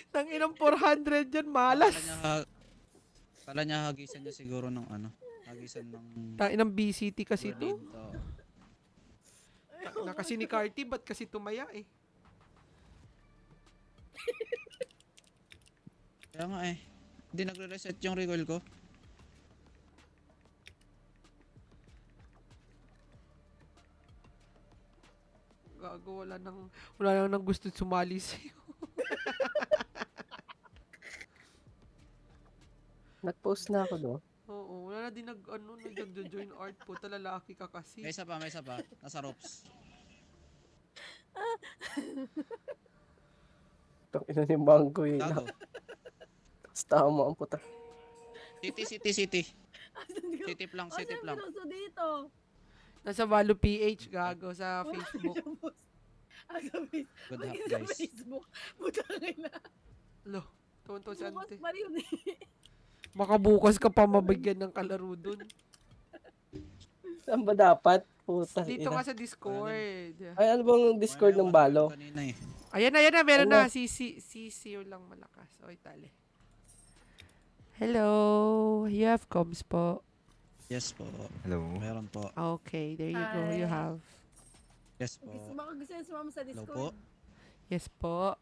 Nang inang 400 yan, Kala malas. niya, kala niya hagisan niya siguro ng ano. Hagisan ng Tang inang BCT kasi to. grenade. Na kasi ni Carty, ba't kasi tumaya eh? Kaya nga eh. Hindi nagre-reset yung recoil ko. Gago, wala nang gusto sumali sa'yo. Nag-post na ako do. Oo, wala na din nag-join art po. Lalaki ka kasi. May isa pa. Nasa ropes. Itong ina ni Mango eh. Gago. Tapos tama ang puta. City. Asan ka? City lang. Asan pinuso dito? Nasa Valo PH, gago, sa Facebook. Sa Facebook. Good Bakit hack, sa guys. Facebook? Butangin na. Lo, tuwan-tuwa si Bukas ante. pa rin eh. Makabukas ka pa mabigyan ng kalaro dun. Saan ba dapat? Puta. Dito ina. ka sa Discord. Ay, ano bang Discord ng Balo? Kanina eh. Ayan na, meron Ano? na. CCU lang malakas. Oy, tali. Hello, you have comms po. Yes po. Hello. Meron po. Okay, there you go. You Hi. have. Yes po. Gusto mo gusto niya sumama sa Hello Discord? po. Yes po.